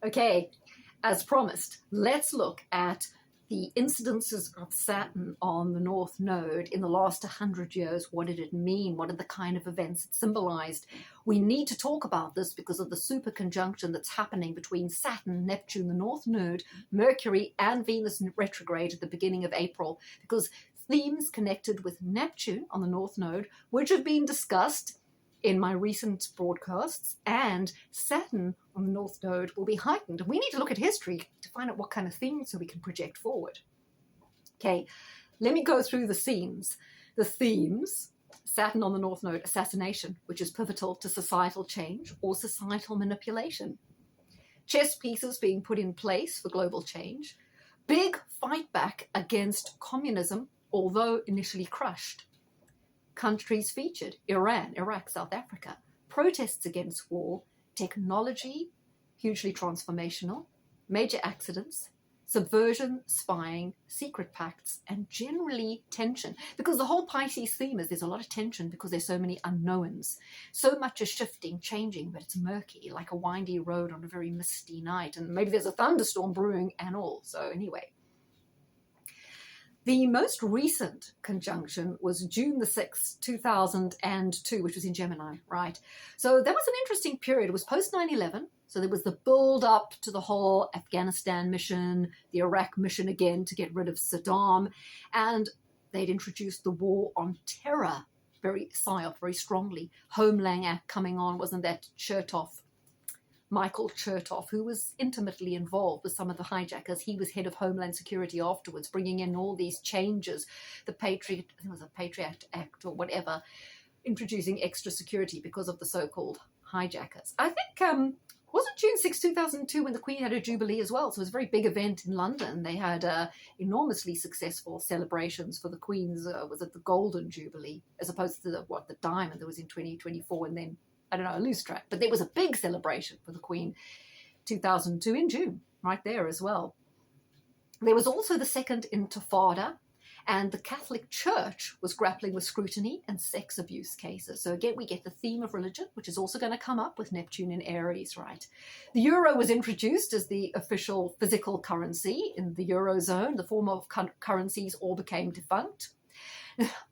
Okay, as promised, let's look at the incidences of Saturn on the North Node in the last 100 years. What did it mean? What are the kind of events it symbolized? We need to talk about this because of the super conjunction that's happening between Saturn, Neptune, the North Node, Mercury, and Venus retrograde at the beginning of April, because themes connected with Neptune on the North Node, which have been discussed in my recent broadcasts, and Saturn on the North Node will be heightened. We need to look at history to find out what kind of themes so we can project forward. Okay, let me go through the themes. The themes: Saturn on the North Node, assassination, which is pivotal to societal change or societal manipulation. Chess pieces being put in place for global change. Big fight back against communism, although initially crushed. Countries featured: Iran, Iraq, South Africa. Protests against war, technology, hugely transformational, major accidents, subversion, spying, secret pacts, and generally tension. Because the whole Pisces theme is there's a lot of tension because there's so many unknowns. So much is shifting, changing, but it's murky, like a windy road on a very misty night. And maybe there's a thunderstorm brewing and all. So anyway. The most recent conjunction was June the 6th, 2002, which was in Gemini, right? So that was an interesting period. It was post 9/11. So there was the build up to the whole Afghanistan mission, the Iraq mission again to get rid of Saddam. And they'd introduced the war on terror, very psyop, very strongly. Homeland Act coming on, wasn't that Chertoff? Michael Chertoff, who was intimately involved with some of the hijackers. He was head of Homeland Security afterwards, bringing in all these changes, the Patriot, I think it was a Patriot Act or whatever, introducing extra security because of the so-called hijackers. I think, wasn't June 6, 2002 when the Queen had her Jubilee as well? So it was a very big event in London. They had enormously successful celebrations for the Queen's, was it the Golden Jubilee, as opposed to the Diamond that was in 2024, and then I don't know, I lose track. But there was a big celebration for the Queen 2002 in June, right there as well. There was also the Second Intifada, and the Catholic Church was grappling with scrutiny and sex abuse cases. So again, we get the theme of religion, which is also going to come up with Neptune in Aries, right? The euro was introduced as the official physical currency in the Eurozone. The form of currencies all became defunct.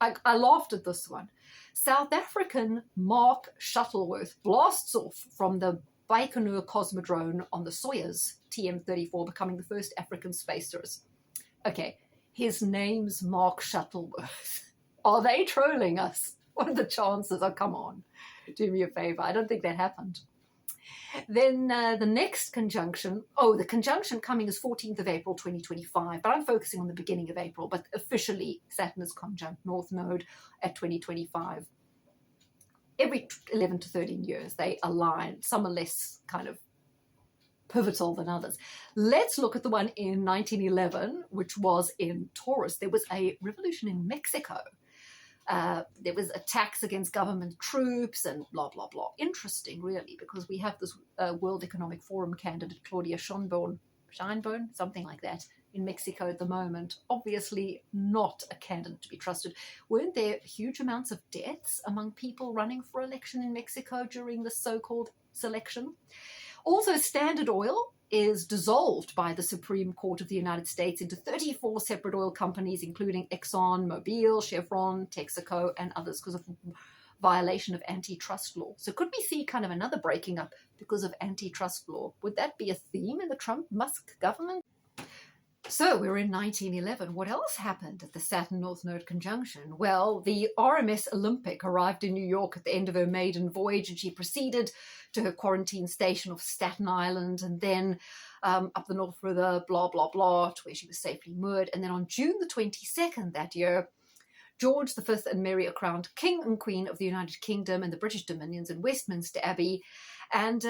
I laughed at this one. South African Mark Shuttleworth blasts off from the Baikonur Cosmodrome on the Soyuz TM-34, becoming the first African space tourist. Okay, his name's Mark Shuttleworth. Are they trolling us? What are the chances? Oh, come on. Do me a favor. I don't think that happened. Then the next conjunction, the conjunction coming is 14th of April 2025, but I'm focusing on the beginning of April, but officially Saturn is conjunct North Node at 2025. Every 11 to 13 years they align. Some are less kind of pivotal than others. Let's look at the one in 1911, which was in Taurus. There was a revolution in Mexico. There was attacks against government troops and blah, blah, blah. Interesting, really, because we have this World Economic Forum candidate, Claudia Sheinbaum, something like that, in Mexico at the moment. Obviously not a candidate to be trusted. Weren't there huge amounts of deaths among people running for election in Mexico during the so-called selection? Also, Standard Oil is dissolved by the Supreme Court of the United States into 34 separate oil companies, including Exxon, Mobil, Chevron, Texaco, and others, because of violation of antitrust law. So could we see kind of another breaking up because of antitrust law? Would that be a theme in the Trump-Musk government? So we're in 1911. What else happened at the Saturn North Node conjunction? Well, the RMS Olympic arrived in New York at the end of her maiden voyage, and she proceeded to her quarantine station off Staten Island, and then up the North River, blah, blah, blah, to where she was safely moored. And then on June the 22nd that year, George V and Mary are crowned King and Queen of the United Kingdom and the British Dominions in Westminster Abbey, and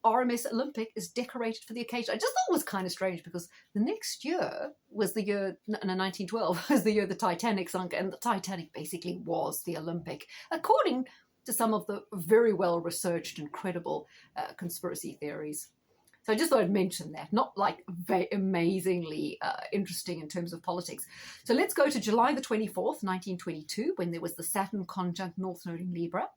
RMS Olympic is decorated for the occasion. I just thought it was kind of strange because the next year was the year, 1912, was the year the Titanic sunk, and the Titanic basically was the Olympic, according to some of the very well-researched and credible conspiracy theories. So I just thought I'd mention that, not like very amazingly interesting in terms of politics. So let's go to July the 24th, 1922, when there was the Saturn Conjunct North Node in Libra.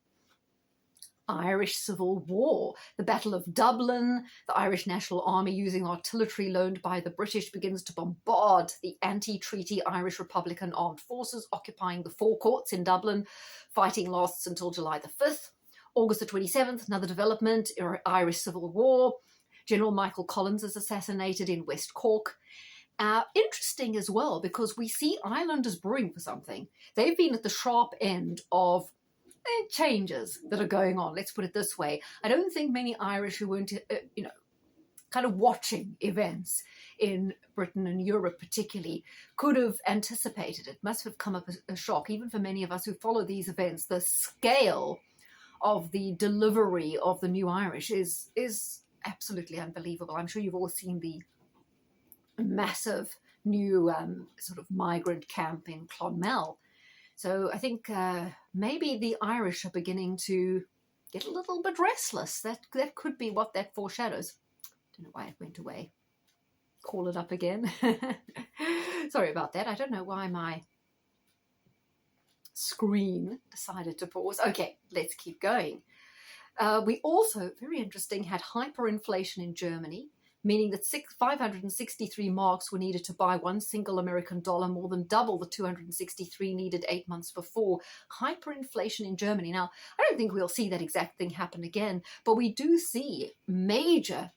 Irish Civil War, the Battle of Dublin, the Irish National Army using artillery loaned by the British begins to bombard the anti-treaty Irish Republican Armed Forces occupying the forecourts in Dublin. Fighting lasts until July the 5th. August the 27th, another development, Irish Civil War. General Michael Collins is assassinated in West Cork. Interesting as well, because we see Ireland as brewing for something. They've been at the sharp end of changes that are going on, let's put it this way. I don't think many Irish who weren't, kind of watching events in Britain and Europe particularly, could have anticipated it. Must have come up as a shock, even for many of us who follow these events. The scale of the delivery of the new Irish is absolutely unbelievable. I'm sure you've all seen the massive new sort of migrant camp in Clonmel. So I think maybe the Irish are beginning to get a little bit restless. That could be what that foreshadows. Don't know why it went away. Call it up again. Sorry about that. I don't know why my screen decided to pause. Okay, let's keep going. We also, very interesting, had hyperinflation in Germany, meaning that 563 marks were needed to buy one single American dollar, more than double the 263 needed 8 months before. Hyperinflation in Germany. Now, I don't think we'll see that exact thing happen again, but we do see major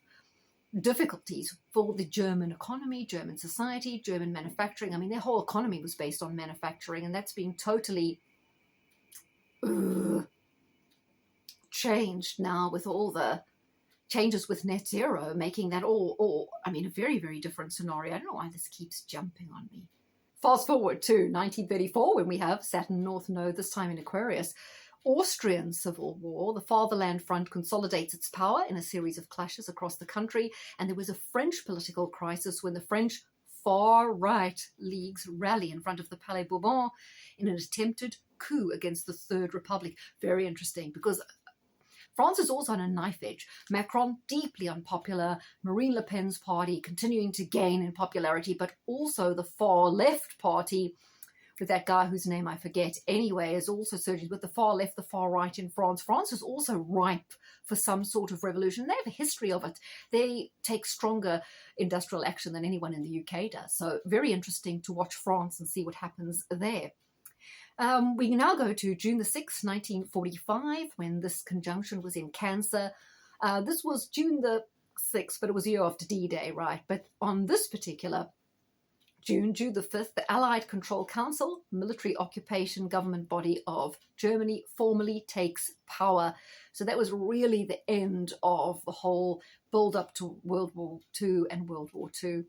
difficulties for the German economy, German society, German manufacturing. I mean, their whole economy was based on manufacturing, and that's being totally changed now with all the changes with net zero, making that all a very, very different scenario. I don't know why this keeps jumping on me. Fast forward to 1934, when we have Saturn North Node, this time in Aquarius. Austrian Civil War. The Fatherland Front consolidates its power in a series of clashes across the country, and there was a French political crisis when the French far-right leagues rally in front of the Palais Bourbon in an attempted coup against the Third Republic. Very interesting, because France is also on a knife edge. Macron, deeply unpopular. Marine Le Pen's party continuing to gain in popularity, but also the far left party, with that guy whose name I forget anyway, is also surging with the far left, the far right in France. France is also ripe for some sort of revolution. They have a history of it. They take stronger industrial action than anyone in the UK does. So very interesting to watch France and see what happens there. We now go to June the 6th, 1945, when this conjunction was in Cancer. This was June the 6th, but it was a year after D-Day, right? But on this particular June the 5th, the Allied Control Council, military occupation government body of Germany, formally takes power. So that was really the end of the whole build-up to World War II and World War II.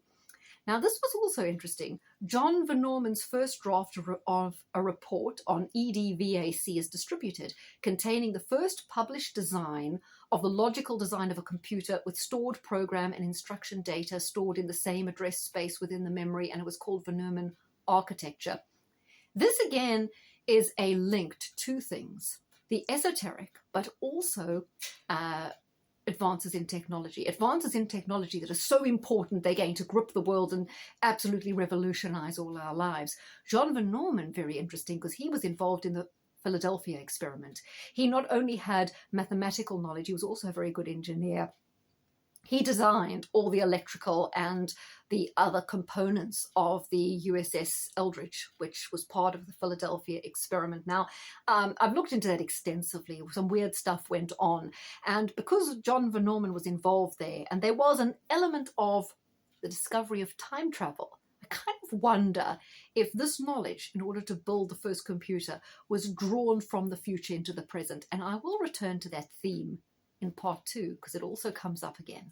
Now, this was also interesting. John Von Neumann's first draft of a report on EDVAC is distributed, containing the first published design of the logical design of a computer with stored program and instruction data stored in the same address space within the memory, and it was called Von Neumann architecture. This, again, is a link to two things: the esoteric, but also advances in technology that are so important they're going to grip the world and absolutely revolutionize all our lives. John Von Neumann, very interesting, because he was involved in the Philadelphia experiment. He not only had mathematical knowledge, he was also a very good engineer. He designed all the electrical and the other components of the USS Eldridge, which was part of the Philadelphia experiment. Now, I've looked into that extensively. Some weird stuff went on. And because John Von Neumann was involved there, and there was an element of the discovery of time travel, I kind of wonder if this knowledge, in order to build the first computer, was drawn from the future into the present. And I will return to that theme in part 2, because it also comes up again.